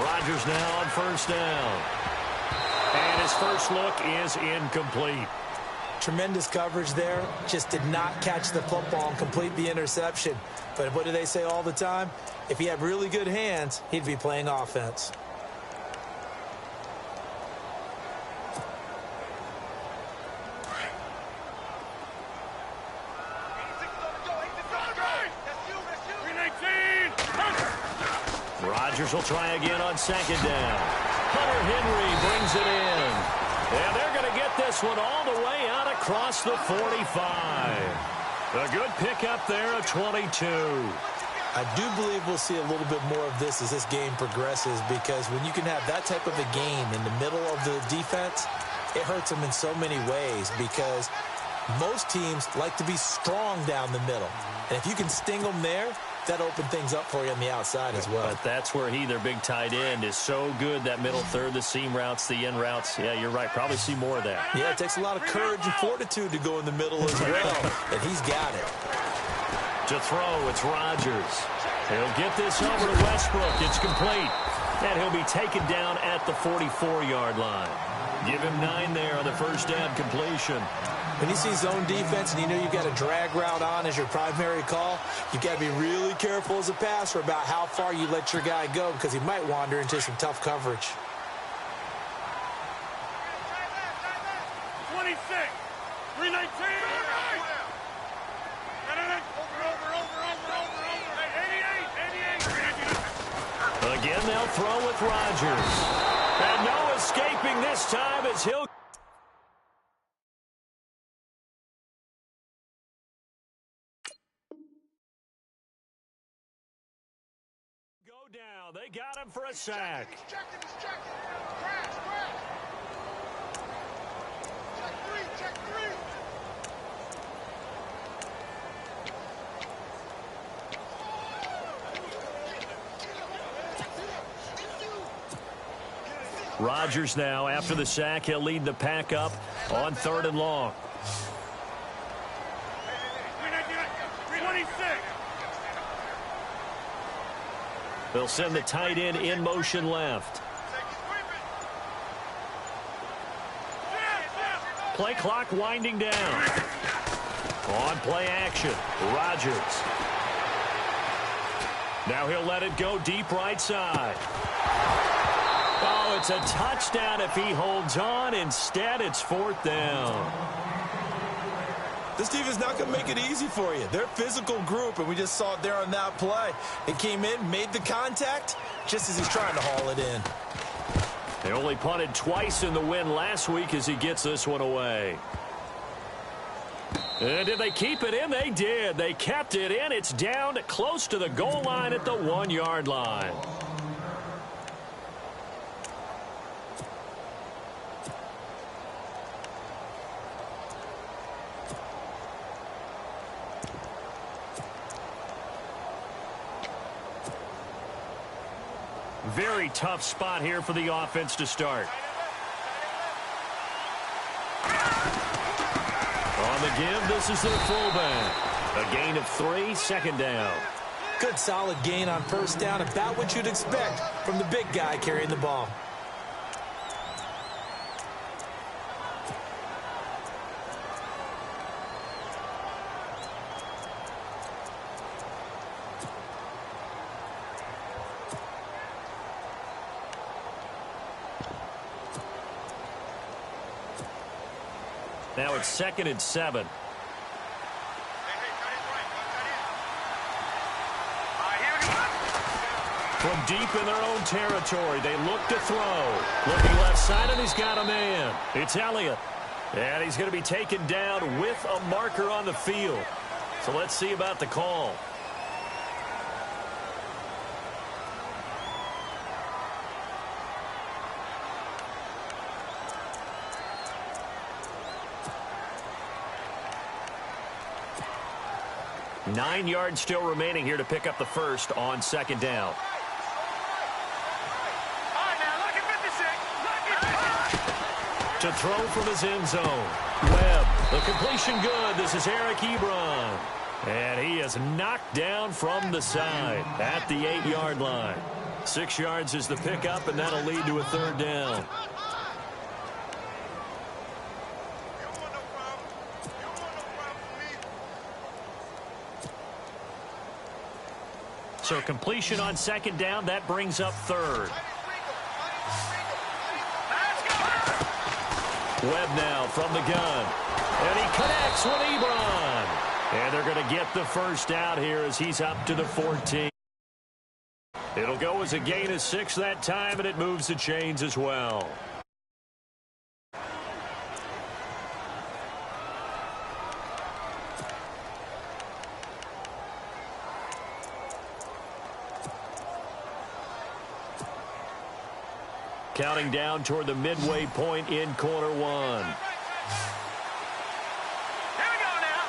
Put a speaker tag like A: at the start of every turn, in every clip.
A: Rodgers now on first down. And his first look is incomplete.
B: Tremendous coverage there. Just did not catch the football and complete the interception. But what do they say all the time? If he had really good hands, he'd be playing offense.
A: Rodgers will try again on second down. Hunter Henry brings it in. And they're going to get this one all the way out across the 45. A good pickup there at 22.
B: I do believe we'll see a little bit more of this as this game progresses, because when you can have that type of a game in the middle of the defense, it hurts them in so many ways, because most teams like to be strong down the middle. And if you can sting them there, that opened things up for you on the outside as well.
A: But that's where their big tight end, is so good. That middle third, the seam routes, the in routes. Yeah, you're right. Probably see more of that.
B: Yeah, it takes a lot of courage and fortitude to go in the middle as well. And he's got it.
A: To throw, it's Rodgers. He'll get this over to Westbrook. It's complete. And he'll be taken down at the 44-yard line. Give him 9 there on the first down completion.
B: When you see zone defense and you know you've got a drag route on as your primary call, you've got to be really careful as a passer about how far you let your guy go, because he might wander into some tough coverage.
C: 26, 319.
A: Again, they'll throw with Rodgers. And no escaping this time as he'll go down. They got him for a sack.
C: He's checking. Crash. Check three.
A: Rodgers now, after the sack, he'll lead the pack up on 3rd and long.
C: 26.
A: They'll send the tight end in motion left. Play clock winding down. On play action, Rodgers. Now he'll let it go deep right side. Oh, it's a touchdown if he holds on. Instead, it's 4th down.
B: This team is not going to make it easy for you. They're a physical group, and we just saw it there on that play. It came in, made the contact, just as he's trying to haul it in.
A: They only punted twice in the win last week as he gets this one away. And did they keep it in? They did. They kept it in. It's down close to the goal line at the 1-yard line. Very tough spot here for the offense to start. On the give, this is their fullback. A gain of 3, 2nd down.
B: Good solid gain on first down, about what you'd expect from the big guy carrying the ball.
A: Now it's 2nd and 7. From deep in their own territory, they look to throw. Looking left side, and he's got a man. It's Elliott. And he's going to be taken down with a marker on the field. So let's see about the call. Nine yards still remaining here to pick up the first on 2nd down. To throw from his end zone. Webb, the completion good. This is Eric Ebron. And he is knocked down from the side at the 8-yard line. 6 yards is the pickup, and that'll lead to a third down. So completion on second down, that brings up third. Webb now from the gun. And he connects with Ebron. And they're going to get the first out here as he's up to the 14. It'll go as a gain of 6 that time, and it moves the chains as well. Counting down toward the midway point in quarter 1.
C: Here we go now.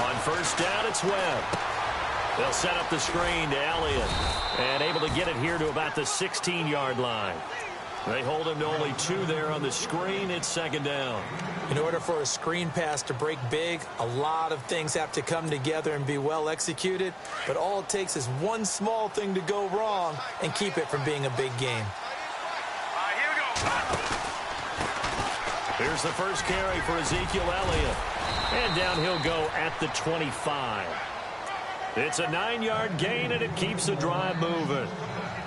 A: On first down, it's Webb. They'll set up the screen to Elliott. And able to get it here to about the 16-yard line. They hold him to only 2 there on the screen. It's second down.
B: In order for a screen pass to break big, a lot of things have to come together and be well executed. But all it takes is one small thing to go wrong and keep it from being a big game.
C: Here we go.
A: Here's the first carry for Ezekiel Elliott. And down he'll go at the 25. It's a 9-yard gain, and it keeps the drive moving.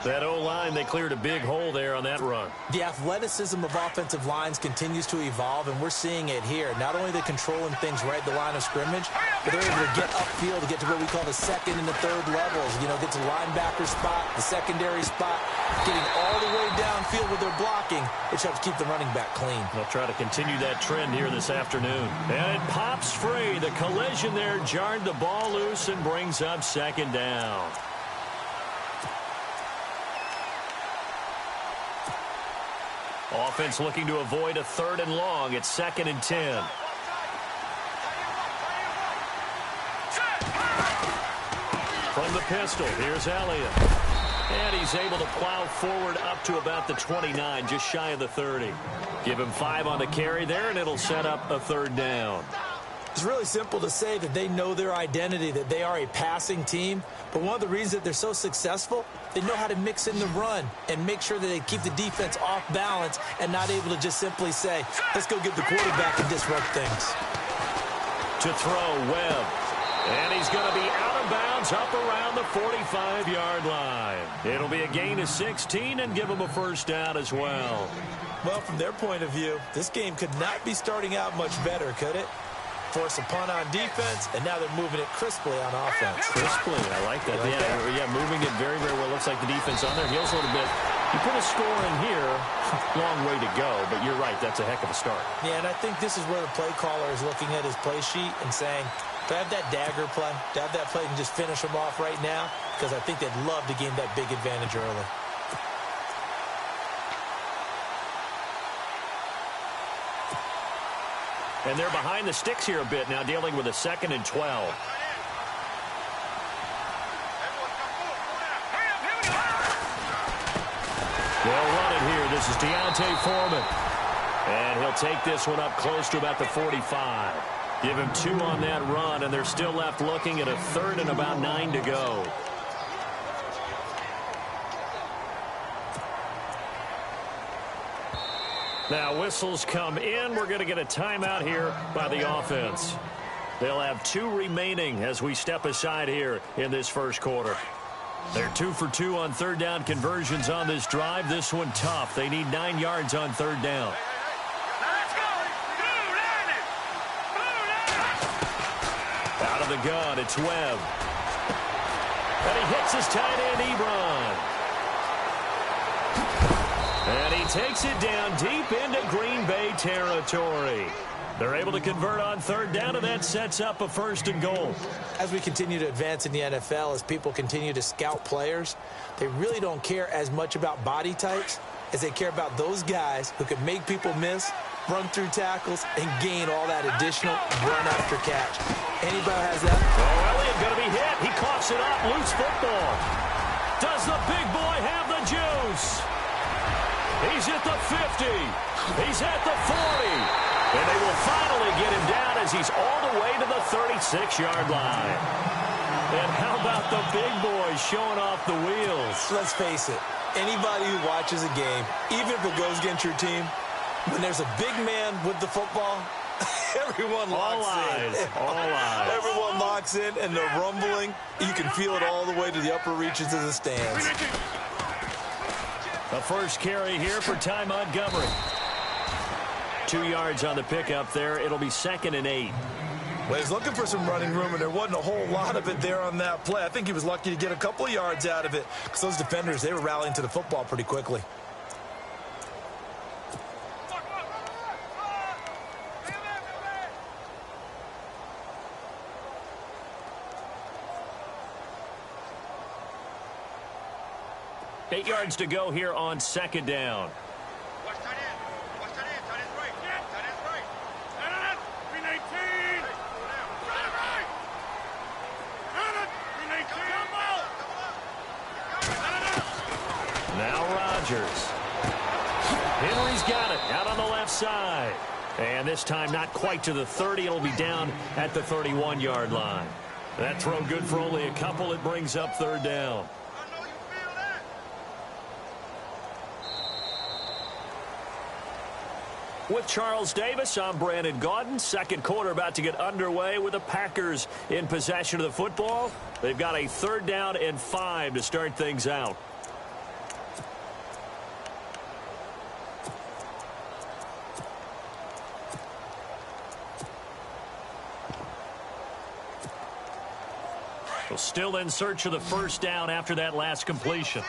A: That O-line, they cleared a big hole there on that run.
B: The athleticism of offensive lines continues to evolve, and we're seeing it here. Not only are they controlling things right at the line of scrimmage, but they're able to get upfield to get to what we call the second and the third levels. You know, get to the linebacker spot, the secondary spot, getting all the way downfield with their blocking, which helps keep the running back clean.
A: They'll try to continue that trend here this afternoon. And it pops free. The collision there jarred the ball loose and brings up second down. Offense looking to avoid a 3rd and long. It's 2nd and 10. From the pistol, here's Elliott. And he's able to plow forward up to about the 29, just shy of the 30. Give him 5 on the carry there, and it'll set up a 3rd down.
B: It's really simple to say that they know their identity, that they are a passing team. But one of the reasons that they're so successful, they know how to mix in the run and make sure that they keep the defense off balance and not able to just simply say, let's go get the quarterback and disrupt things.
A: To throw, Webb. And he's going to be out of bounds up around the 45-yard line. It'll be a gain of 16 and give them a first down as well.
B: Well, from their point of view, this game could not be starting out much better, could it? Force a punt on defense, and now they're moving it crisply on offense.
A: Crisply, I like that. Yeah, moving it very, very well. Looks like the defense on their heels a little bit. You put a score in here, long way to go, but you're right, that's a heck of a start.
B: Yeah, and I think this is where the play caller is looking at his play sheet and saying, do I have that dagger play? Do I have that play and just finish them off right now? Because I think they'd love to gain that big advantage early.
A: And they're behind the sticks here a bit now, dealing with a 2nd and 12. They'll run it here. This is Deontay Foreman. And he'll take this one up close to about the 45. Give him 2 on that run, and they're still left looking at a 3rd and about 9 to go. Now whistles come in. We're going to get a timeout here by the offense. They'll have 2 remaining as we step aside here in this first quarter. They're 2 for 2 on 3rd down conversions on this drive. This one tough. They need 9 yards on 3rd down. Out of the gun, it's Webb. And he hits his tight end, Ebron. And he takes it down deep into Green Bay territory. They're able to convert on 3rd down, and that sets up a 1st and goal.
B: As we continue to advance in the NFL, as people continue to scout players, they really don't care as much about body types as they care about those guys who can make people miss, run through tackles, and gain all that additional run after catch. Anybody has that?
A: Oh, Elliott going to be hit. He coughs it up. Loose football. Does the big boy have the juice? He's at the 50. He's at the 40. And they will finally get him down as he's all the way to the 36-yard line. And how about the big boys showing off the wheels?
B: Let's face it, anybody who watches a game, even if it goes against your team, when there's a big man with the football, everyone locks in.
A: All eyes.
B: Everyone locks in, and they're rumbling. You can feel it all the way to the upper reaches of the stands.
A: The first carry here for Ty Montgomery. 2 yards on the pickup there. It'll be 2nd and 8.
B: Well, he's looking for some running room, and there wasn't a whole lot of it there on that play. I think he was lucky to get a couple of yards out of it because those defenders, they were rallying to the football pretty quickly.
A: Eight yards to go here on 2nd down.
C: Watch tight end. Watch tight end. Tight end's right. Tight end's right. kry1990. Right. kry1990.
A: Now Rodgers. Henry's got it out on the left side. And this time not quite to the 30. It'll be down at the 31-yard line. That throw good for only a couple. It brings up 3rd down. With Charles Davis, I'm Brandon Gaudin. Second quarter about to get underway with the Packers in possession of the football. They've got a 3rd down and 5 to start things out. Well, still in search of the 1st down after that last completion.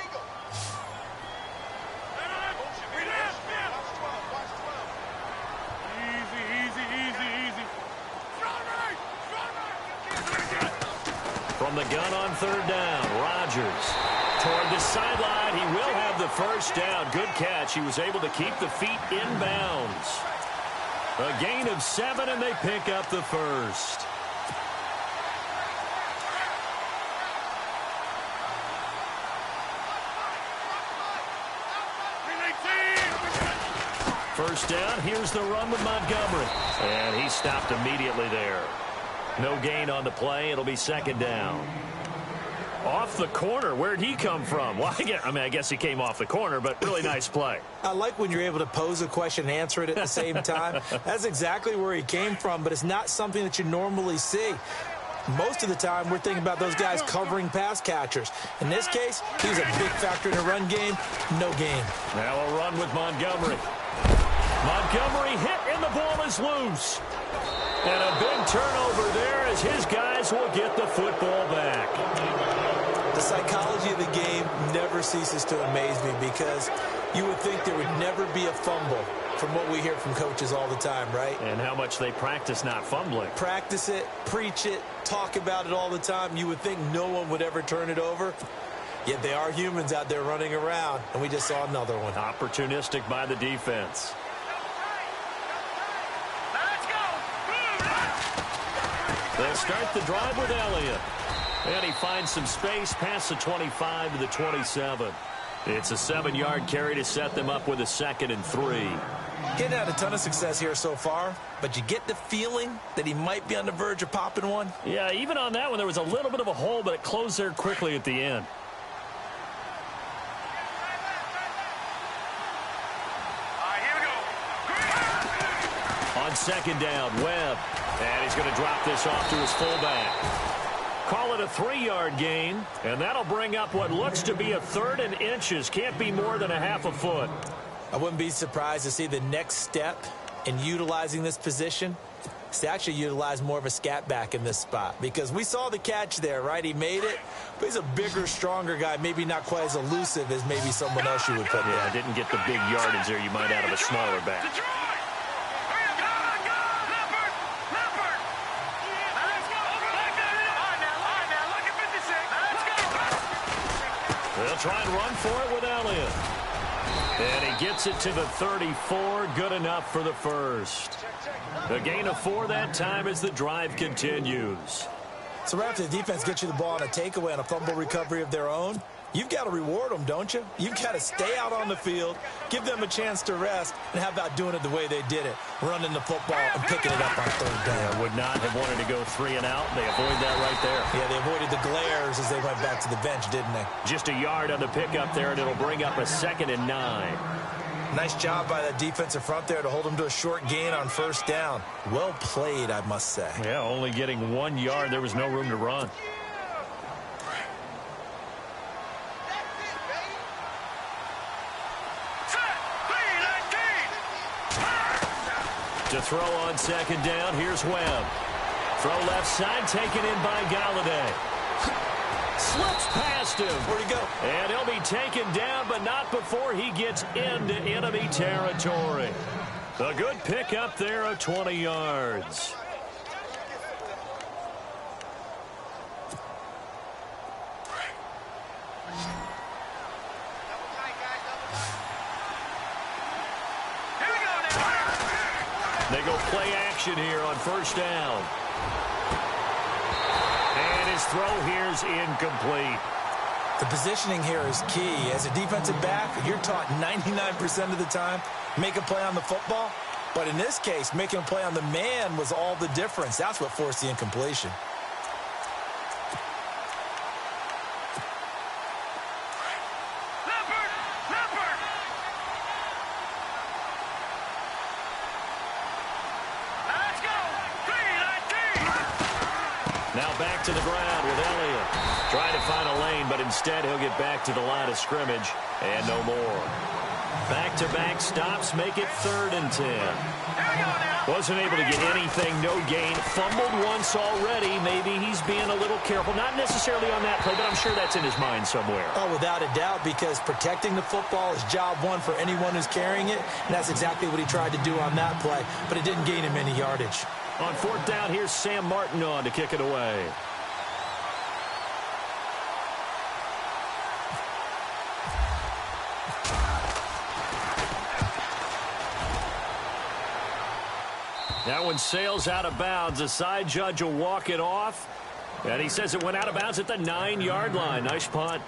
A: From the gun on 3rd down, Rodgers toward the sideline. He will have the 1st down. Good catch. He was able to keep the feet in bounds. A gain of 7, and they pick up the 1st. First down. Here's the run with Montgomery. And he stopped immediately there. No gain on the play. It'll be 2nd down. Off the corner. Where'd he come from? Well, I guess he came off the corner, but really nice play.
B: I like when you're able to pose a question and answer it at the same time. That's exactly where he came from, but it's not something that you normally see. Most of the time, we're thinking about those guys covering pass catchers. In this case, he was a big factor in the run game. No gain.
A: Now a run with Montgomery. Montgomery hit, and the ball is loose. And a big turnover there as his guys will get the football back.
B: The psychology of the game never ceases to amaze me because you would think there would never be a fumble from what we hear from coaches all the time, right?
A: And how much they practice not fumbling.
B: Practice it, preach it, talk about it all the time. You would think no one would ever turn it over. Yet they are humans out there running around, and we just saw another one.
A: Opportunistic by the defense. They'll start the drive with Elliott. And he finds some space past the 25 to the 27. It's a 7-yard carry to set them up with a 2nd and 3.
B: Getting had a ton of success here so far, but you get the feeling that he might be on the verge of popping one.
A: Yeah, even on that one, there was a little bit of a hole, but it closed there quickly at the end. On 2nd down, Webb. And he's going to drop this off to his fullback. Call it a 3-yard gain, and that'll bring up what looks to be a 3rd and inches. Can't be more than a half a foot.
B: I wouldn't be surprised to see the next step in utilizing this position is to actually utilize more of a scat back in this spot, because we saw the catch there, right? He made it, but he's a bigger, stronger guy, maybe not quite as elusive as maybe someone else you would put there.
A: Yeah, didn't get the big yardage there you might out of a smaller back. They'll try and run for it with Elliott. And he gets it to the 34. Good enough for the 1st. A gain of 4 that time as the drive continues.
B: So right after the defense gets you the ball on a takeaway on a fumble recovery of their own, you've got to reward them, don't you? You've got to stay out on the field, give them a chance to rest, and how about doing it the way they did it, running the football and picking it up on third down.
A: Yeah, would not have wanted to go 3 and out. They avoid that right there.
B: Yeah, they avoided the glares as they went back to the bench, didn't they?
A: Just a yard on the pickup there, and it'll bring up a 2nd and 9.
B: Nice job by that defensive front there to hold them to a short gain on first down. Well played, I must say.
A: Yeah, only getting 1 yard. There was no room to run. To throw on 2nd down, here's Webb. Throw left side, taken in by Galladay. Slips past him.
B: Where'd he go?
A: And he'll be taken down, but not before he gets into enemy territory. A good pickup there of 20 yards. They go play action here on first down. And his throw here's incomplete.
B: The positioning here is key. As a defensive back, you're taught 99% of the time, make a play on the football. But in this case, making a play on the man was all the difference. That's what forced the incompletion.
A: Now back to the ground with Elliott. Trying to find a lane, but instead he'll get back to the line of scrimmage and no more. Back-to-back stops make it 3rd and 10. Wasn't able to get anything, no gain. Fumbled once already. Maybe he's being a little careful. Not necessarily on that play, but I'm sure that's in his mind somewhere.
B: Oh, without a doubt, because protecting the football is job one for anyone who's carrying it, and that's exactly what he tried to do on that play, but it didn't gain him any yardage.
A: On 4th down, here's Sam Martin on to kick it away. That one sails out of bounds. The side judge will walk it off. And he says it went out of bounds at the 9-yard line. Nice punt.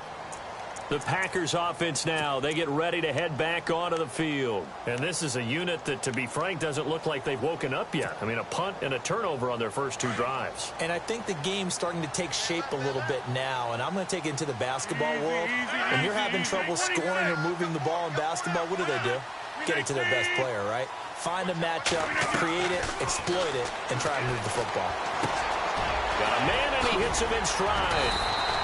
A: The Packers offense now, they get ready to head back onto the field. And this is a unit that, to be frank, doesn't look like they've woken up yet. I mean, a punt and a turnover on their first 2 drives.
B: And I think the game's starting to take shape a little bit now. And I'm going to take it into the basketball world. When you're having trouble scoring or moving the ball in basketball, what do? Get it to their best player, right? Find a matchup, create it, exploit it, and try and move the football.
A: Got a man, and he hits him in stride.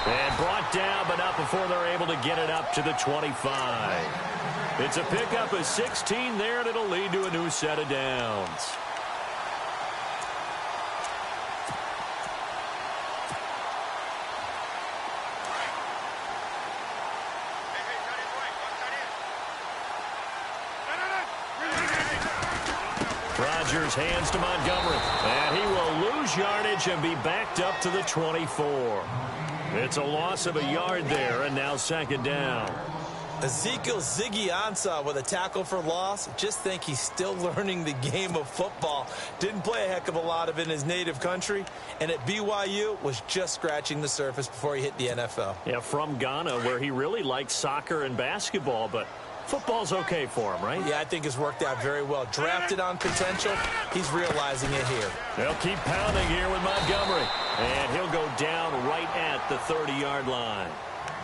A: And brought down, but not before they're able to get it up to the 25. It's a pickup of 16 there, and it'll lead to a new set of downs. Rodgers hands to Montgomery, and he will lose yardage and be backed up to the 24. It's a loss of a yard there, and now 2nd down.
B: Ezekiel Ziggy Ansah with a tackle for loss. Just think he's still learning the game of football. Didn't play a heck of a lot of it in his native country, and at BYU was just scratching the surface before he hit the NFL.
A: Yeah, from Ghana, where he really likes soccer and basketball, but football's okay for him, right?
B: Yeah, I think it's worked out very well. Drafted on potential, he's realizing it here.
A: They'll keep pounding here with Montgomery, and he'll go down right at the 30-yard line.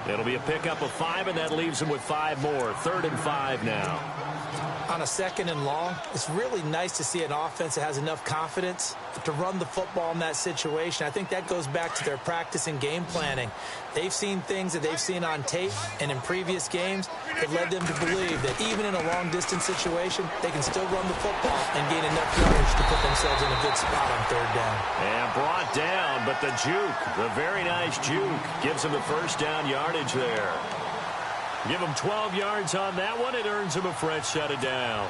A: It'll be a pickup of 5, and that leaves him with 5 more. 3rd and 5 now.
B: On a 2nd and long, it's really nice to see an offense that has enough confidence to run the football in that situation. I think that goes back to their practice and game planning. They've seen things that they've seen on tape and in previous games that led them to believe that even in a long-distance situation, they can still run the football and gain enough yardage to put themselves in a good spot on 3rd down.
A: And brought down, but the juke, the very nice juke, gives him the first down yardage there. Give him 12 yards on that one. It earns him a fresh set of downs.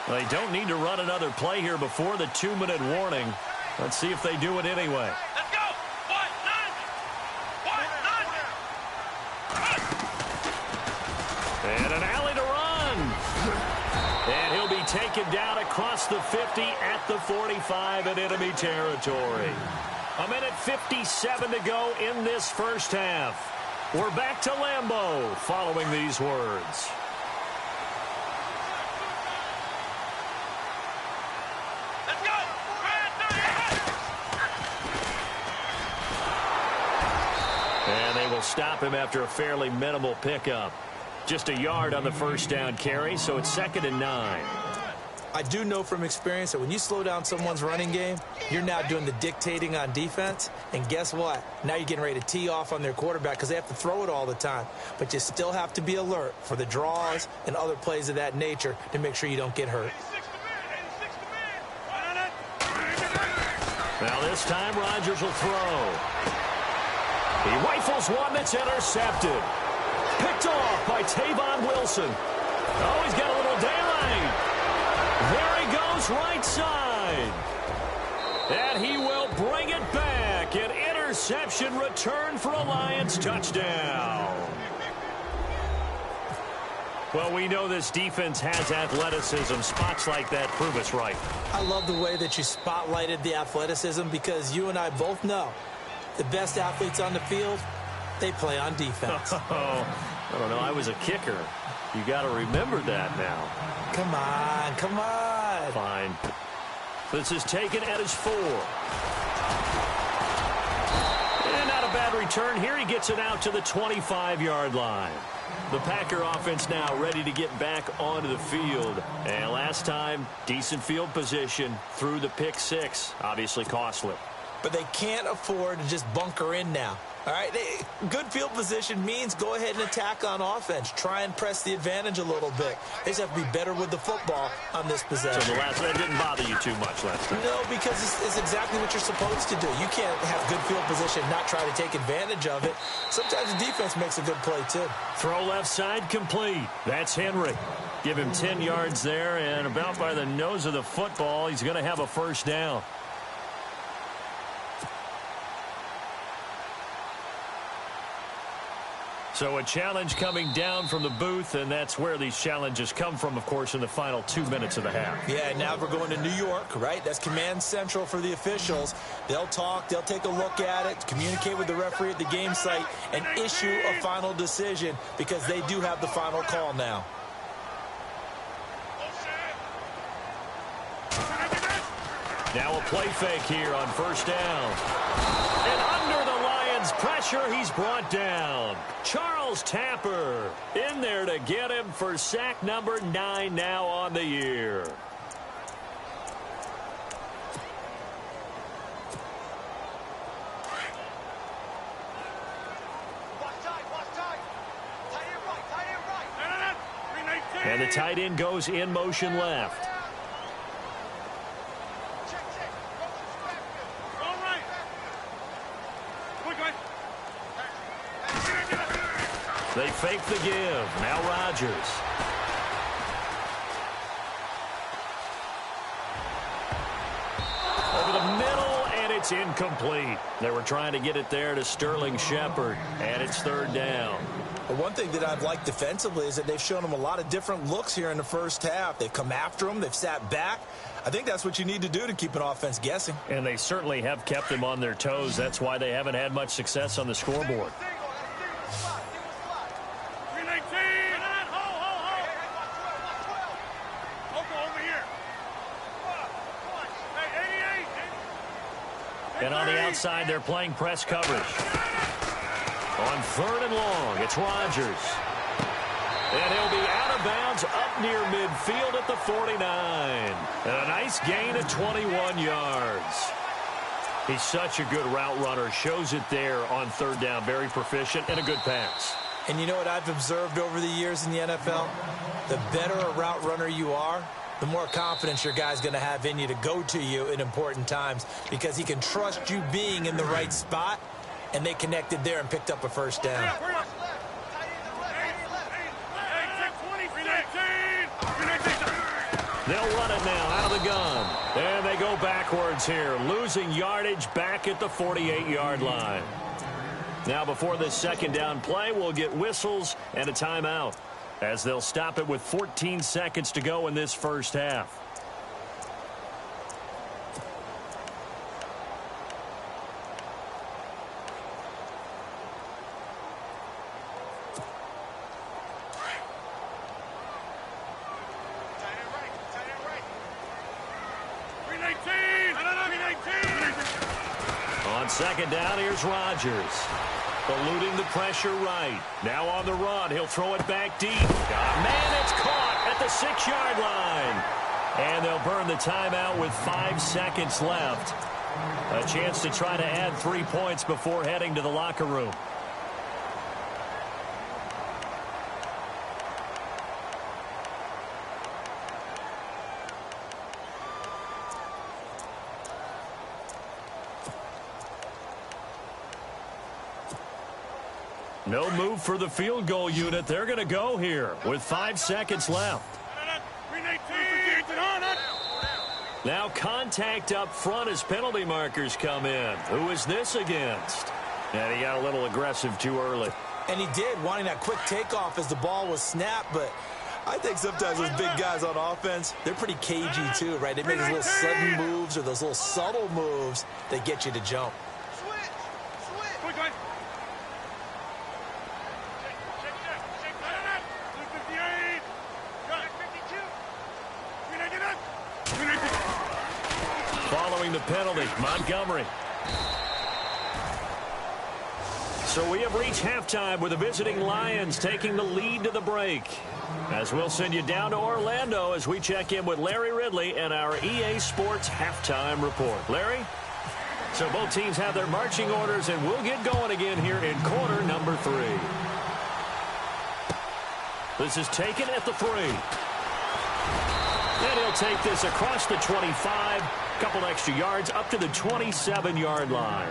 A: They don't need to run another play here before the 2-minute warning. Let's see if they do it anyway.
C: Let's go!
A: And an alley to run. And he'll be taken down across the 50 at the 45 in enemy territory. 1:57 to go in this first half. We're back to Lambeau following these words.
C: Let's go!
A: And they will stop him after a fairly minimal pickup. Just a yard on the first down carry, so it's 2nd and 9.
B: I do know from experience that when you slow down someone's running game, you're now doing the dictating on defense. And guess what? Now you're getting ready to tee off on their quarterback because they have to throw it all the time. But you still have to be alert for the draws and other plays of that nature to make sure you don't get hurt.
A: Now this time Rodgers will throw. He rifles one that's intercepted. Picked off by Tavon Wilson. Oh, he's got a little daylight. There he goes right side. And he will bring it back. An interception return for a Lions touchdown. Well, we know this defense has athleticism. Spots like that prove us right.
B: I love the way that you spotlighted the athleticism because you and I both know the best athletes on the field, they play on defense.
A: Oh, I don't know. I was a kicker. You got to remember that now.
B: Come on, come on.
A: Fine. This is taken at his 4. And not a bad return here. He gets it out to the 25-yard line. The Packer offense now ready to get back onto the field. And last time, decent field position through the pick 6. Obviously costly.
B: But they can't afford to just bunker in now. All right, good field position means go ahead and attack on offense. Try and press the advantage a little bit. They just have to be better with the football on this possession.
A: So that didn't bother you too much last time?
B: No, because it's exactly what you're supposed to do. You can't have good field position and not try to take advantage of it. Sometimes the defense makes a good play, too.
A: Throw left side complete. That's Henry. Give him 10 yards there, and about by the nose of the football, he's going to have a first down. So a challenge coming down from the booth, and that's where these challenges come from, of course, in the final 2 minutes of the half.
B: Yeah, now we're going to New York, right? That's command central for the officials. They'll talk, they'll take a look at it, communicate with the referee at the game site, and issue a final decision because they do have the final call now.
A: Now a play fake here on first down. And under the Lions' pressure, he's brought down. Charles Tapper in there to get him for sack number 9 now on the year. And the tight end goes in motion left. They fake the give. Now Rodgers. Over the middle, and it's incomplete. They were trying to get it there to Sterling Shepard, and it's 3rd down.
B: Well, one thing that I've liked defensively is that they've shown them a lot of different looks here in the first half. They've come after them. They've sat back. I think that's what you need to do to keep an offense guessing.
A: And they certainly have kept them on their toes. That's why they haven't had much success on the scoreboard. And on the outside, they're playing press coverage. On 3rd and long, it's Rodgers. And he'll be out of bounds up near midfield at the 49. And a nice gain of 21 yards. He's such a good route runner. Shows it there on 3rd down. Very proficient and a good pass.
B: And you know what I've observed over the years in the NFL? The better a route runner you are, the more confidence your guy's going to have in you to go to you in important times because he can trust you being in the right spot, and they connected there and picked up a first down.
A: They'll run it now out of the gun. And they go backwards here, losing yardage back at the 48-yard line. Now before this 2nd down play, we'll get whistles and a timeout. as they'll stop it with 14 seconds to go in this first half. On second down, here's Rodgers. Eluding the pressure right. Now on the run. He'll throw it back deep. Man, it's caught at the 6-yard line. And they'll burn the timeout with 5 seconds left. A chance to try to add 3 points before heading to the locker room. No move for the field goal unit. They're going to go here with 5 seconds left. Now contact up front as penalty markers come in. Who is this against? And he got a little aggressive too early.
B: And he did, wanting that quick takeoff as the ball was snapped. But I think sometimes those big guys on offense, they're pretty cagey too, right? They make those little sudden moves or those little subtle moves that get you to jump.
A: Following the penalty, Montgomery. So we have reached halftime with the visiting Lions taking the lead to the break. As we'll send you down to Orlando as we check in with Larry Ridley and our EA Sports Halftime Report. Larry? So both teams have their marching orders, and we'll get going again here in quarter number 3. This is taken at the 3. And he'll take this across the 25, couple extra yards up to the 27-yard line.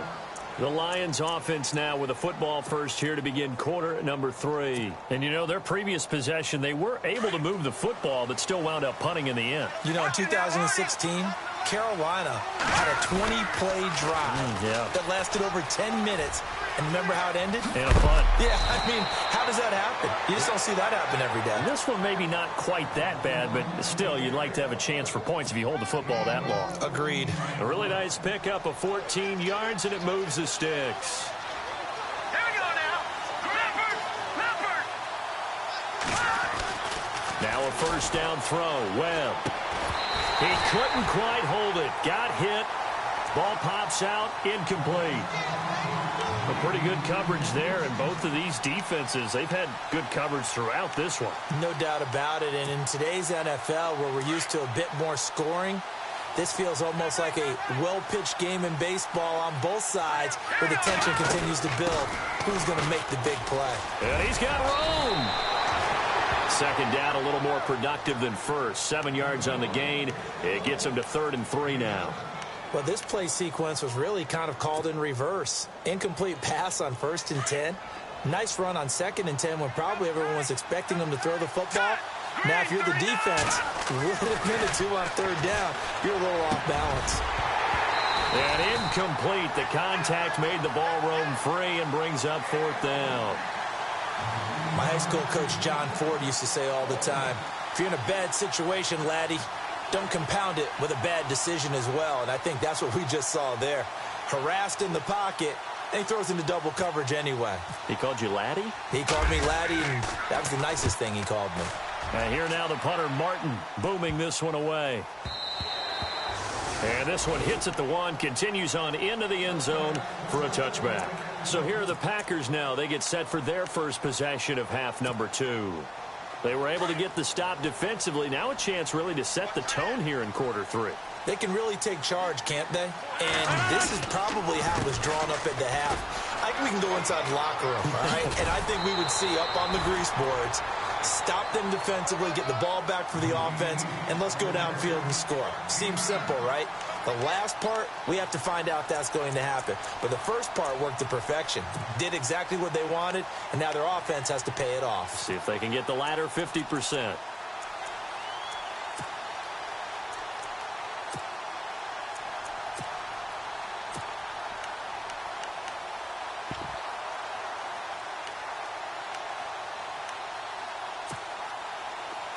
A: The Lions offense now with a football first here to begin quarter number 3. And, you know, their previous possession, they were able to move the football but still wound up punting in the end.
B: You know, in 2016, Carolina had a 20-play drive that lasted over 10 minutes. And remember how it ended?
A: And a punt.
B: Yeah, I mean, how does that happen? You just don't see that happen every day.
A: And this one maybe not quite that bad, but still, you'd like to have a chance for points if you hold the football that long.
B: Agreed.
A: A really nice pickup of 14 yards, and it moves the sticks.
C: Here we go now.
A: Now a first down throw. Webb. He couldn't quite hold it. Got hit. Ball pops out. Incomplete. A pretty good coverage there, and both of these defenses, they've had good coverage throughout this one.
B: No doubt about it, and in today's NFL, where we're used to a bit more scoring, this feels almost like a well-pitched game in baseball on both sides, where the tension continues to build. Who's going to make the big play?
A: And he's got room. Second down, a little more productive than first. 7 yards on the gain. It gets him to 3rd and 3 now.
B: Well, this play sequence was really kind of called in reverse. Incomplete pass on 1st and 10. Nice run on 2nd and 10 when probably everyone was expecting him to throw the football. Now, if you're the defense, with a minute 2 on 3rd down, you're a little off balance.
A: And incomplete. The contact made the ball roam free and brings up 4th down.
B: My high school coach, John Ford, used to say all the time, if you're in a bad situation, laddie, don't compound it with a bad decision as well. And I think that's what we just saw there. Harassed in the pocket, and he throws into double coverage anyway.
A: He called you laddie?
B: He called me laddie, and that was the nicest thing he called me.
A: And here now the punter, Martin, booming this one away. And this one hits at the 1, continues on into the end zone for a touchback. So here are the Packers now. They get set for their first possession of half number 2. They were able to get the stop defensively. Now a chance really to set the tone here in quarter 3.
B: They can really take charge, can't they? And this is probably how it was drawn up at the half. I think we can go inside the locker room, all right? And I think we would see up on the grease boards, stop them defensively, get the ball back for the offense, and let's go downfield and score. Seems simple, right? The last part, we have to find out if that's going to happen. But the first part worked to perfection. Did exactly what they wanted, and now their offense has to pay it off.
A: See if they can get the latter 50%.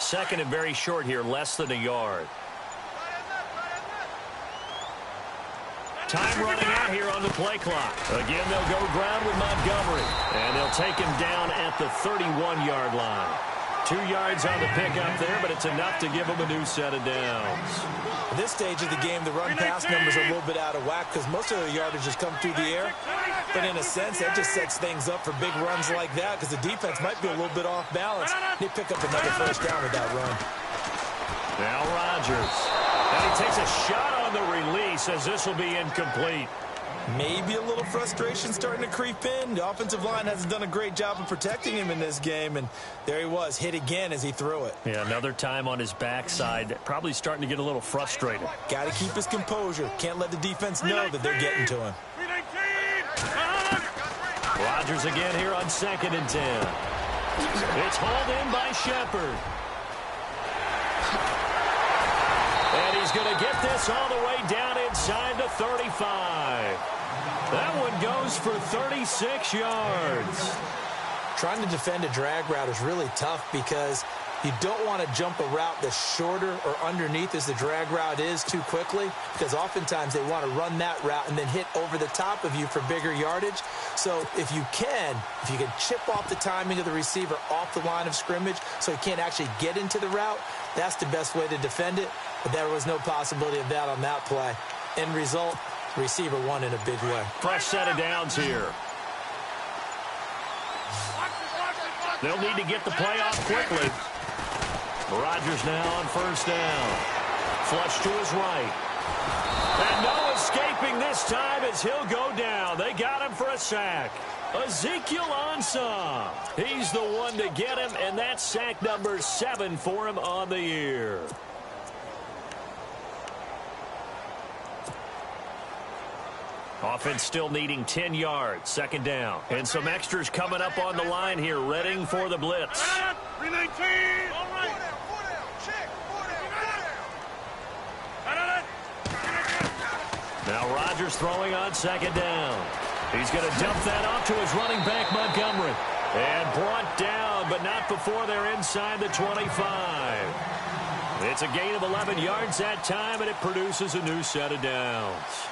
A: second and very short here, less than a yard. Time running out here on the play clock. Again, they'll go ground with Montgomery. And they'll take him down at the 31-yard line. 2 yards on the pickup there, but it's enough to give him a new set of downs.
B: At this stage of the game, the run-pass numbers are a little bit out of whack because most of the yardage has come through the air. But in a sense, that just sets things up for big runs like that because the defense might be a little bit off balance. They pick up another first down with that run.
A: Now Rodgers. And he takes a shot on the release as this will be incomplete.
B: Maybe a little frustration starting to creep in. The offensive line hasn't done a great job of protecting him in this game, and there he was, hit again as he threw it.
A: Yeah, another time on his backside, probably starting to get a little frustrated.
B: Got to keep his composure. Can't let the defense know that they're getting to him.
A: Rodgers again here on 2nd and 10. It's hauled in by Shepard. And he's going to get this all the way down inside the 35. That one goes for 36 yards.
B: Trying to defend a drag route is really tough because you don't want to jump a route that's shorter or underneath as the drag route is too quickly, because oftentimes they want to run that route and then hit over the top of you for bigger yardage. So if you can chip off the timing of the receiver off the line of scrimmage so he can't actually get into the route, that's the best way to defend it. But there was no possibility of that on that play. End result, receiver won in a big way.
A: Fresh set of downs here. They'll need to get the play off quickly. Rodgers now on first down. Flush to his right. And no escaping this time as he'll go down. They got him for a sack. Ezekiel Ansah. He's the one to get him, and that's sack number 7 for him on the year. Offense still needing 10 yards, 2nd down. And some extras coming up on the line here, readying for the blitz.
C: 319. All right.
A: Now Rodgers throwing on 2nd down. He's going to dump that off to his running back, Montgomery. And brought down, but not before they're inside the 25. It's a gain of 11 yards that time, and it produces a new set of downs.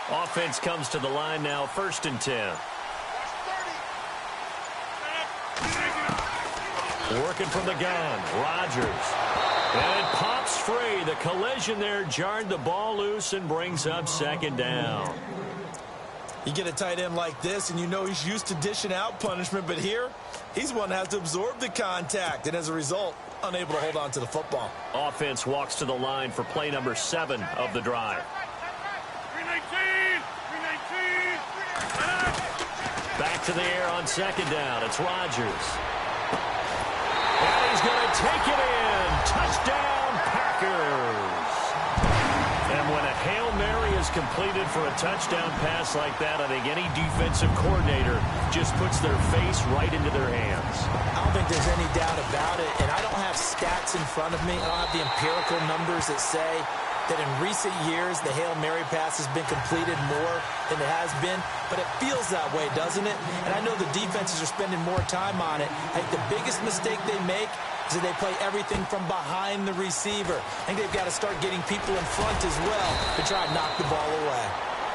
A: Offense comes to the line now, 1st and 10. Working from the gun, Rodgers. And it pops free. The collision there jarred the ball loose and brings up 2nd down.
B: You get a tight end like this, and you know he's used to dishing out punishment, but here, he's one that has to absorb the contact, and as a result, unable to hold on to the football.
A: Offense walks to the line for play number 7 of the drive. Back to the air on 2nd down. It's Rodgers. And he's going to take it in. Touchdown, Packers. And when a Hail Mary is completed for a touchdown pass like that, I think any defensive coordinator just puts their face right into their hands.
B: I don't think there's any doubt about it, and I don't have stats in front of me. I don't have the empirical numbers that say that in recent years the Hail Mary pass has been completed more than it has been, but it feels that way, doesn't it? And I know the defenses are spending more time on it. I think the biggest mistake they make is that they play everything from behind the receiver. I think they've got to start getting people in front as well to try and knock the ball away.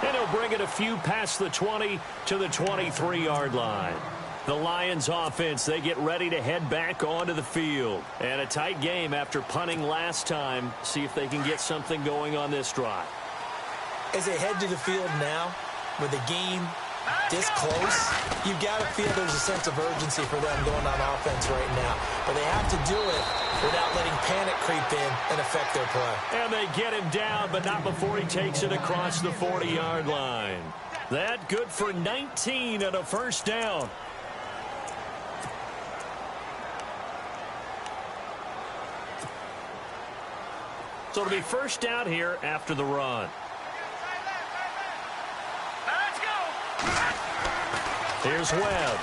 A: And he'll bring it a few past the 20 to the 23-yard line. The Lions offense, they get ready to head back onto the field. And a tight game after punting last time. See if they can get something going on this drive.
B: As they head to the field now, with the game this close, you've got to feel there's a sense of urgency for them going on offense right now. But they have to do it without letting panic creep in and affect their play.
A: And they get him down, but not before he takes it across the 40-yard line. That good for 19 and a first down. So it'll be first down here after the run.
C: Let's go.
A: Here's Webb.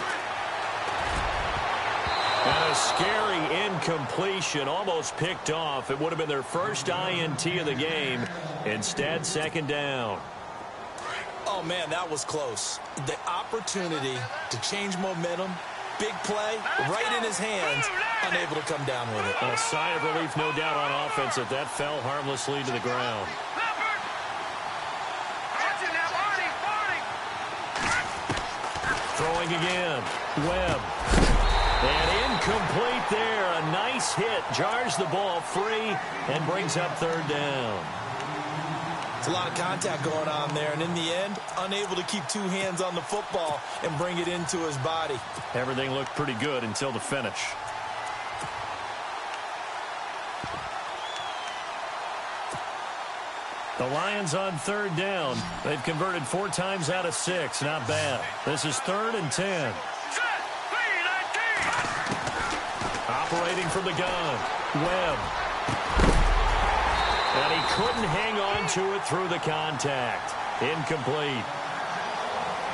A: And a scary incompletion, almost picked off. It would have been their first INT of the game. Instead, second down.
B: Oh, man, that was close. The opportunity to change momentum, big play, right in his hands, unable to come down with it.
A: A sigh of relief, no doubt, on offense that that fell harmlessly to the ground. Throwing again. Webb. And incomplete there. A nice hit. Jars the ball free and brings up third down.
B: It's a lot of contact going on there, and in the end, unable to keep two hands on the football and bring it into his body.
A: Everything looked pretty good until the finish. The Lions on third down. They've converted 4 times out of 6. Not bad. This is 3rd and 10. Operating from the gun. Webb. And he couldn't hang on to it through the contact. Incomplete.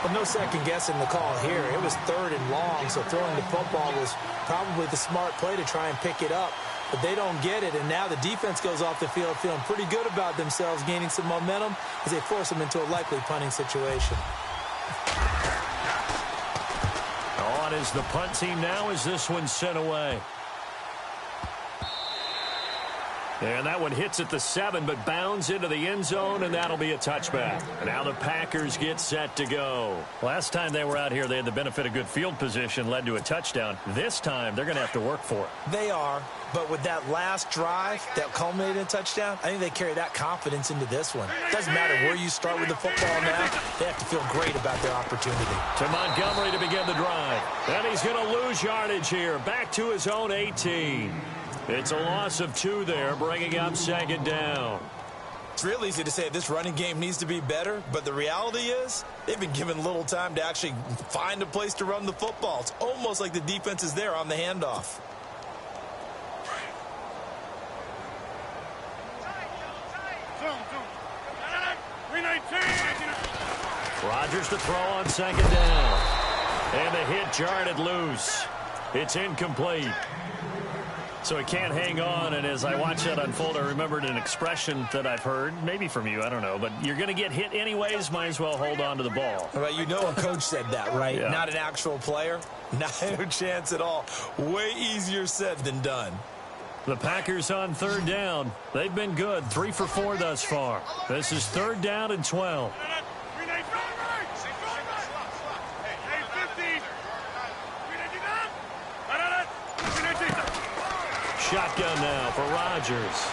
B: Well, no second guessing the call here. It was 3rd and long, so throwing the football was probably the smart play to try and pick it up. But they don't get it, and now the defense goes off the field feeling pretty good about themselves, gaining some momentum as they force them into a likely punting situation.
A: On is the punt team now as this one's sent away. And that one hits at the 7, but bounds into the end zone, and that'll be a touchback. Now the Packers get set to go. Last time they were out here, they had the benefit of good field position, led to a touchdown. This time, they're going to have to work for it.
B: They are, but with that last drive that culminated in a touchdown, I think they carry that confidence into this one. Doesn't matter where you start with the football now, they have to feel great about their opportunity.
A: To Montgomery to begin the drive. And he's going to lose yardage here, back to his own 18. It's a loss of 2 there, bringing up second down.
B: It's real easy to say this running game needs to be better, but the reality is they've been given little time to actually find a place to run the football. It's almost like the defense is there on the handoff.
A: Rodgers to throw on second down. And the hit jarred it loose. It's incomplete. So he can't hang on, and as I watch that unfold, I remembered an expression that I've heard, maybe from you, I don't know, but you're going to get hit anyways, might as well hold on to the ball.
B: Well, you know a coach said that, right?
A: Yeah.
B: Not an actual player. Not a chance at all. Way easier said than done.
A: The Packers on third down. They've been good, 3 for 4 thus far. This is 3rd down and 12. Shotgun now for Rodgers.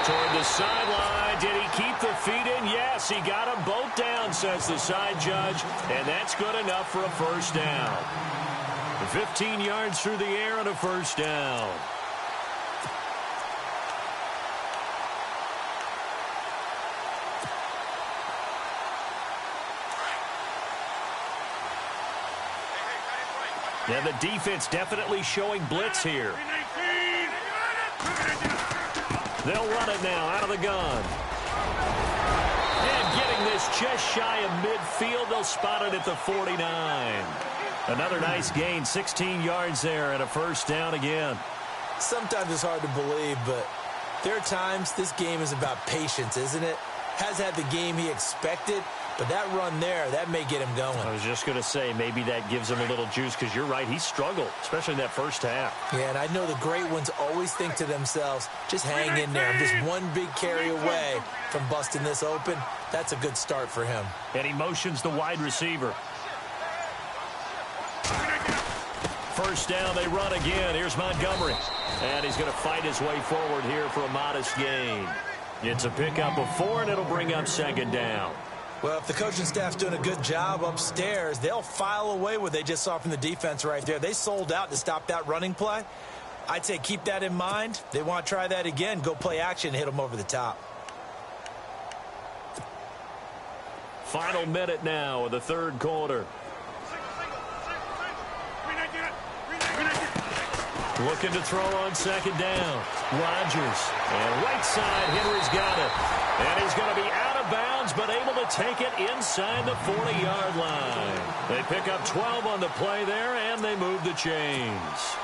A: Toward the sideline. Did he keep the feet in? Yes, he got them both down, says the side judge. And that's good enough for a first down. 15 yards through the air and a first down. Yeah, the defense definitely showing blitz here. They'll run it now out of the gun. And getting this just shy of midfield, they'll spot it at the 49. Another nice gain, 16 yards there and a first down again.
B: Sometimes it's hard to believe, but there are times this game is about patience, isn't it? Has had the game he expected, but that run there, that may get him going.
A: I was just going to say, maybe that gives him a little juice, because you're right, he struggled, especially in that first half.
B: Yeah, and I know the great ones always think to themselves, just hang in there. I'm just one big carry away from busting this open. That's a good start for him.
A: And he motions the wide receiver. First down, they run again. Here's Montgomery. And he's going to fight his way forward here for a modest gain. It's a pickup of 4, and it'll bring up second down.
B: Well, if the coaching staff's doing a good job upstairs, they'll file away what they just saw from the defense right there. They sold out to stop that running play. I'd say keep that in mind. They want to try that again, go play action and hit them over the top.
A: Final minute now of the third quarter. Looking to throw on second down. Rodgers. And right side, Henry's got it. And he's going to be out of bounds, but able to take it inside the 40-yard line. They pick up 12 on the play there, and they move the chains.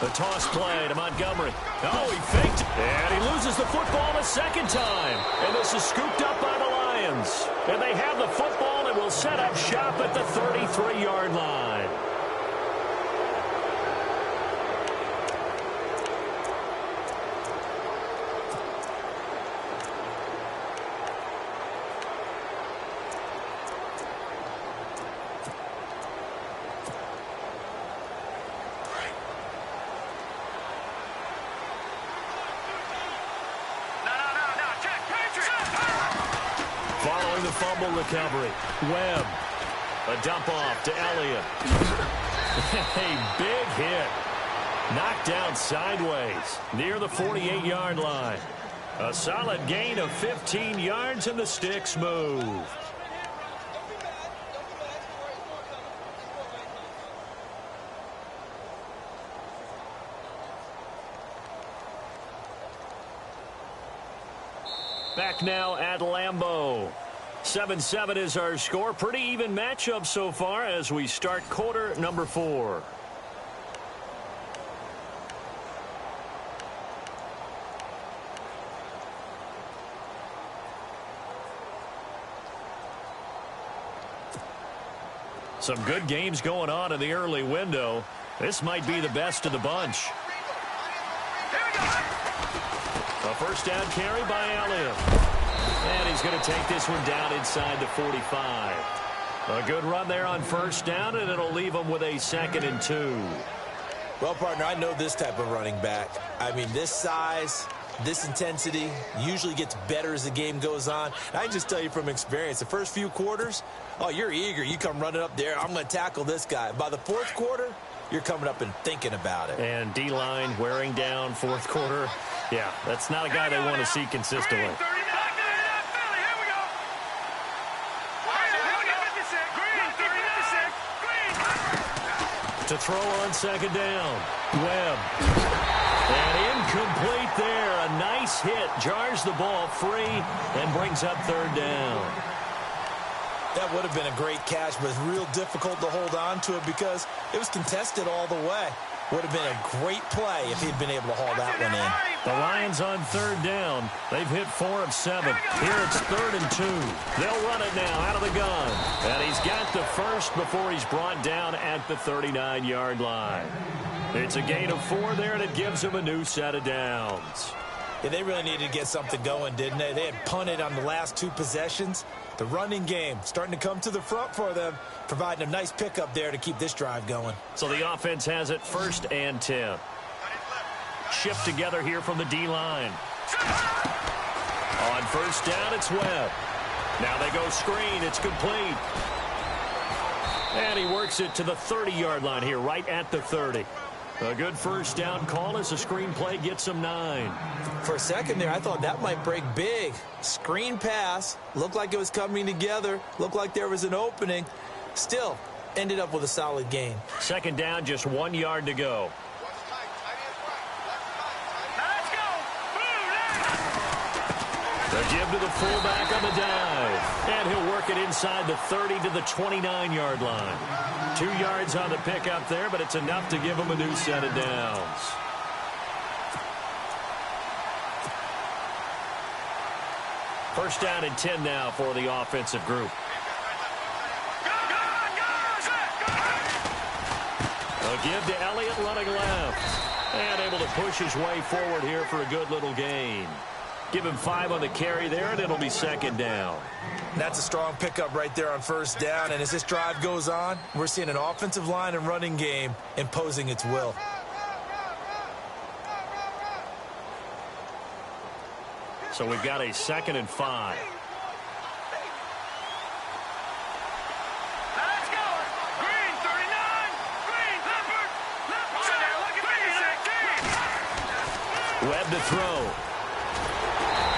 A: The toss play to Montgomery. Oh, he faked. And he loses the football a second time. And this is scooped up by the Lions. And they have the football and will set up shop at the 33-yard line. Following the fumble recovery, Webb. A dump off to Elliott. A big hit. Knocked down sideways near the 48-yard line. A solid gain of 15 yards and the sticks move. Back now at Lambeau. 7-7 is our score. Pretty even matchup so far as we start quarter number 4. Some good games going on in the early window. This might be the best of the bunch. A first down carry by Elliott. And he's going to take this one down inside the 45. A good run there on first down, and it'll leave him with a 2nd and 2.
B: Well, partner, I know this type of running back. I mean, this size, this intensity usually gets better as the game goes on. And I can just tell you from experience, the first few quarters, oh, you're eager. You come running up there, I'm going to tackle this guy. By the fourth quarter, you're coming up and thinking about it.
A: And D-line wearing down fourth quarter. Yeah, that's not a guy they want to see consistently. To throw on second down. Webb. And incomplete there. A nice hit. Jars the ball free and brings up third down.
B: That would have been a great catch, but it's real difficult to hold on to it because it was contested all the way. Would have been a great play if he'd been able to haul that one in.
A: The Lions on third down. They've hit 4 of 7. Here it's 3rd and 2. They'll run it now out of the gun. And he's got the first before he's brought down at the 39-yard line. It's a gain of 4 there, and it gives him a new set of downs.
B: Yeah, they really needed to get something going, didn't they? They had punted on the last 2 possessions. The running game starting to come to the front for them, providing a nice pickup there to keep this drive going.
A: So the offense has it 1st and 10. Shift together here from the D-line. On first down, it's Webb. Now they go screen. It's complete. And he works it to the 30-yard line here, right at the 30. A good first down call as the screen play gets him 9.
B: For a second there, I thought that might break big. Screen pass. Looked like it was coming together. Looked like there was an opening. Still, ended up with a solid gain.
A: Second down, just 1 yard to go. The give to the fullback on the dive. And he'll work it inside the 30 to the 29-yard line. 2 yards on the pickup there, but it's enough to give him a new set of downs. First down and 10 now for the offensive group. A give to Elliott running left. And able to push his way forward here for a good little gain. Give him 5 on the carry there, and it'll be second down.
B: That's a strong pickup right there on first down. And as this drive goes on, we're seeing an offensive line and running game imposing its will.
A: So we've got a 2nd and 5.
C: Let's go. Green, 39. Green, Leopard.
A: Webb to throw.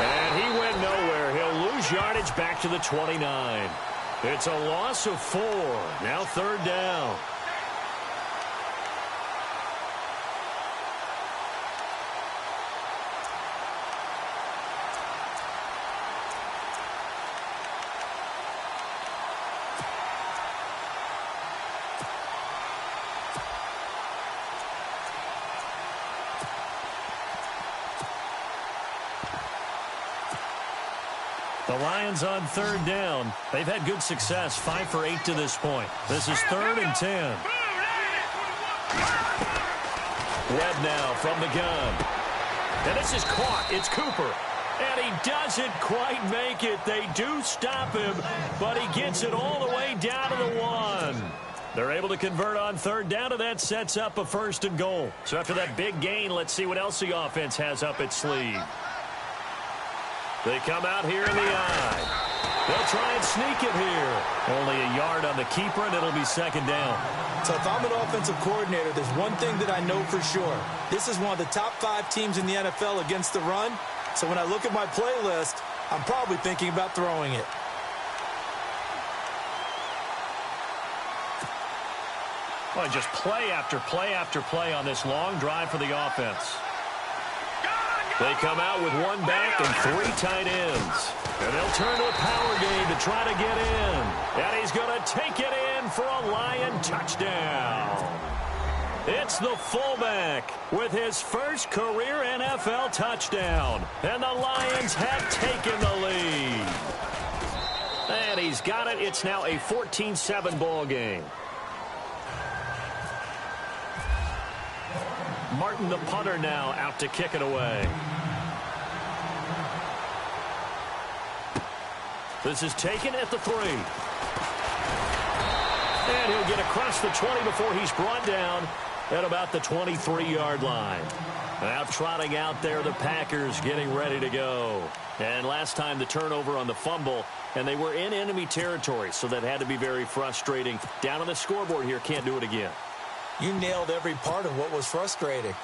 A: And he went nowhere. He'll lose yardage back to the 29. It's a loss of 4. Now 3rd down. The Lions on 3rd down. They've had good success, 5 for 8 to this point. This is 3rd and 10. Webb now from the gun. And this is caught. It's Cooper. And he doesn't quite make it. They do stop him, but he gets it all the way down to the 1. They're able to convert on 3rd down, and that sets up a 1st and goal. So after that big gain, let's see what else the offense has up its sleeve. They come out here in the eye. They'll try and sneak it here. Only a yard on the keeper, and it'll be 2nd down.
B: So if I'm an offensive coordinator, there's one thing that I know for sure. This is one of the top 5 teams in the NFL against the run. So when I look at my playlist, I'm probably thinking about throwing it.
A: Well, just play after play after play on this long drive for the offense. They come out with 1 back and 3 tight ends. And they'll turn to a power game to try to get in. And he's going to take it in for a Lion touchdown. It's the fullback with his first career NFL touchdown. And the Lions have taken the lead. And he's got it. It's now a 14-7 ball game. Martin, the punter, now out to kick it away. This is taken at the 3. And he'll get across the 20 before he's brought down at about the 23-yard line. Now trotting out there, the Packers getting ready to go. And last time the turnover on the fumble, and they were in enemy territory, so that had to be very frustrating. Down on the scoreboard here, can't do it again.
B: You nailed every part of what was frustrating.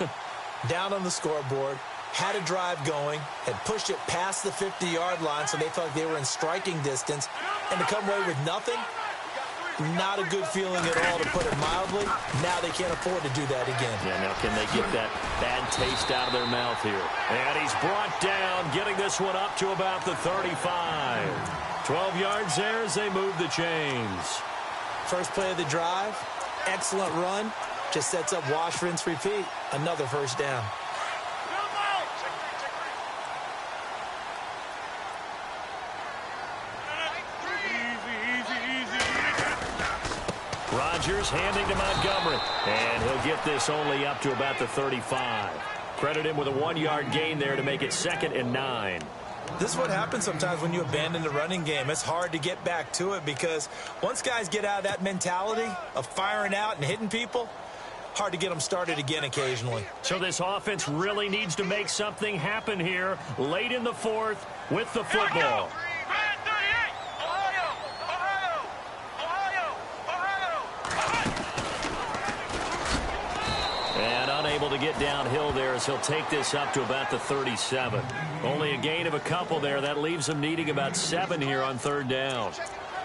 B: Down on the scoreboard, had a drive going, had pushed it past the 50-yard line, so they felt like they were in striking distance, and to come away with nothing, not a good feeling at all, to put it mildly. Now they can't afford to do that again.
A: Yeah, now can they get that bad taste out of their mouth here? And he's brought down, getting this one up to about the 35. 12 yards there as they move the chains.
B: First play of the drive, excellent run, just sets up wash, rinse, repeat. Another 1st down.
A: Rodgers handing to Montgomery. And he'll get this only up to about the 35. Credit him with a 1-yard gain there to make it 2nd and 9.
B: This is what happens sometimes when you abandon the running game. It's hard to get back to it because once guys get out of that mentality of firing out and hitting people, hard to get them started again occasionally.
A: So this offense really needs to make something happen here late in the 4th with the football. And unable to get downhill there as he'll take this up to about the 37. Only a gain of a couple there. That leaves them needing about 7 here on 3rd down.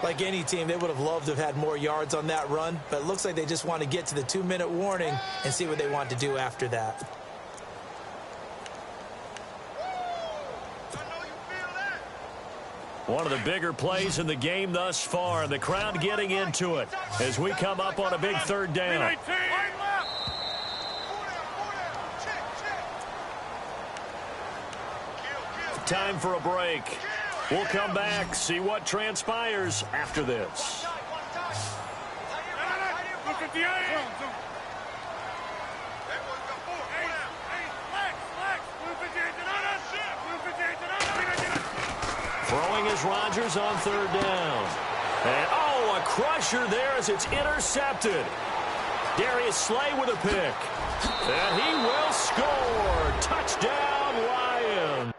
B: Like any team, they would have loved to have had more yards on that run, but it looks like they just want to get to the 2-minute warning and see what they want to do after that.
A: One of the bigger plays in the game thus far. The crowd getting into it as we come up on a big 3rd down. Time for a break. We'll come back, see what transpires after this. Throwing is Rodgers on third down. And, oh, a crusher there as it's intercepted. Darius Slay with a pick. And he will score. Touchdown, Lions.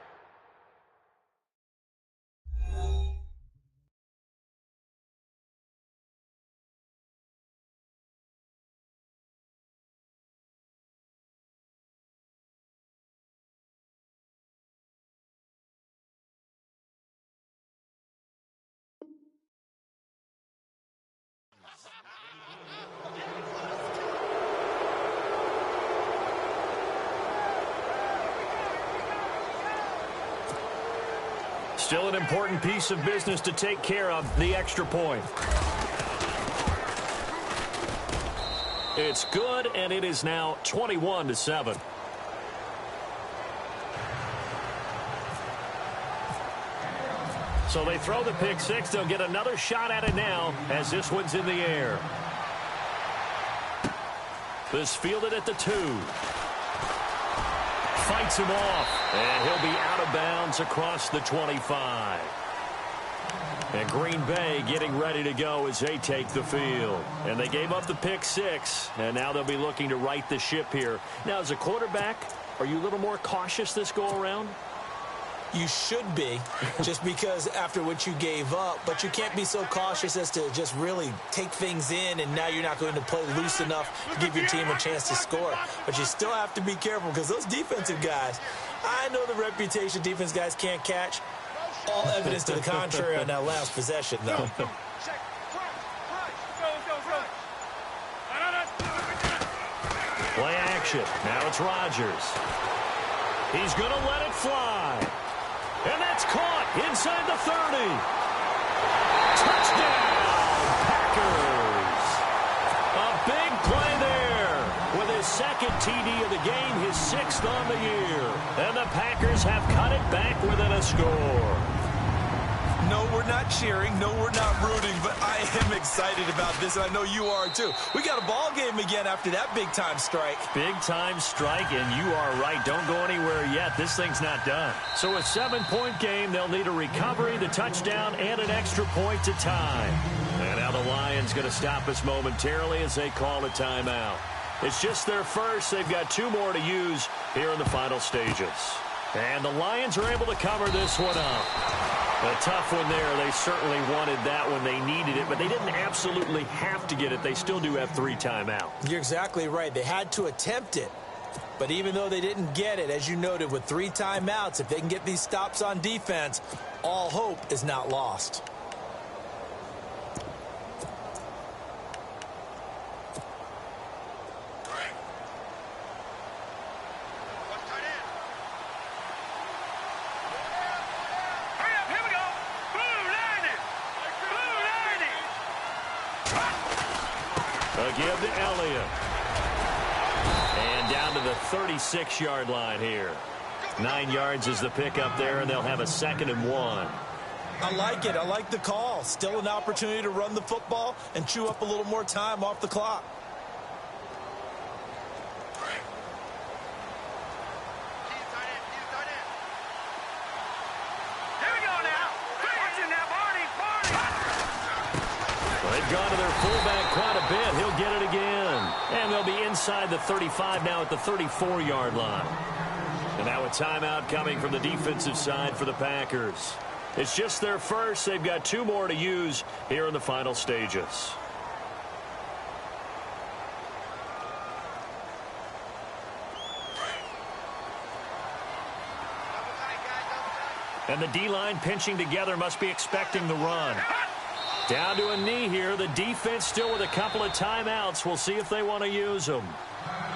A: Still an important piece of business to take care of, the extra point. It's good, and it is now 21-7. So they throw the pick six. They'll get another shot at it now as this one's in the air. This fielded at the 2. Fights him off, and he'll be out of bounds across the 25. And Green Bay getting ready to go as they take the field. And they gave up the pick six, and now they'll be looking to right the ship here. Now, as a quarterback, are you a little more cautious this go-around?
B: You should be, just because after what you gave up, but you can't be so cautious as to just really take things in, and now you're not going to play loose enough to give your team a chance to score. But you still have to be careful because those defensive guys, I know the reputation defense guys can't catch. All evidence to the contrary on that last possession, though.
A: Play action. Now it's Rodgers. He's going to let it fly. And that's caught inside the 30. Touchdown, Packers. A big play there with his second TD of the game, his 6th on the year. And the Packers have cut it back within a score.
B: No, we're not cheering. No, we're not rooting, but I am excited about this, and I know you are too. We got a ball game again after that big-time strike.
A: Big-time strike, and you are right. Don't go anywhere yet. This thing's not done. So a 7-point game. They'll need a recovery, the touchdown, and an extra point to tie. And now the Lions going to stop us momentarily as they call a timeout. It's just their first. They've got 2 more to use here in the final stages. And the Lions are able to cover this one up. A tough one there. They certainly wanted that one. They needed it, but they didn't absolutely have to get it. They still do have 3 timeouts.
B: You're exactly right. They had to attempt it. But even though they didn't get it, as you noted, with 3 timeouts, if they can get these stops on defense, all hope is not lost.
A: Give to Elliott. And down to the 36-yard line here. 9 yards is the pickup there, and they'll have a 2nd and 1.
B: I like it. I like the call. Still an opportunity to run the football and chew up a little more time off the clock.
A: They've gone to their fullback quite a bit. He'll get it again. And they'll be inside the 35 now at the 34-yard line. And now a timeout coming from the defensive side for the Packers. It's just their first. They've got 2 more to use here in the final stages. And the D-line pinching together, must be expecting the run. Down to a knee here. The defense still with a couple of timeouts. We'll see if they want to use them.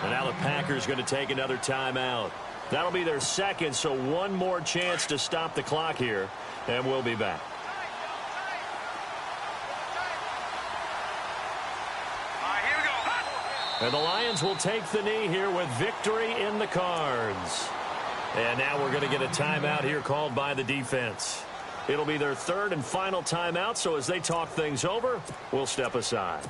A: And now the Packers going to take another timeout. That'll be their 2nd, so 1 more chance to stop the clock here. And we'll be back. And the Lions will take the knee here with victory in the cards. And now we're going to get a timeout here called by the defense. It'll be their 3rd and final timeout, so as they talk things over, we'll step aside.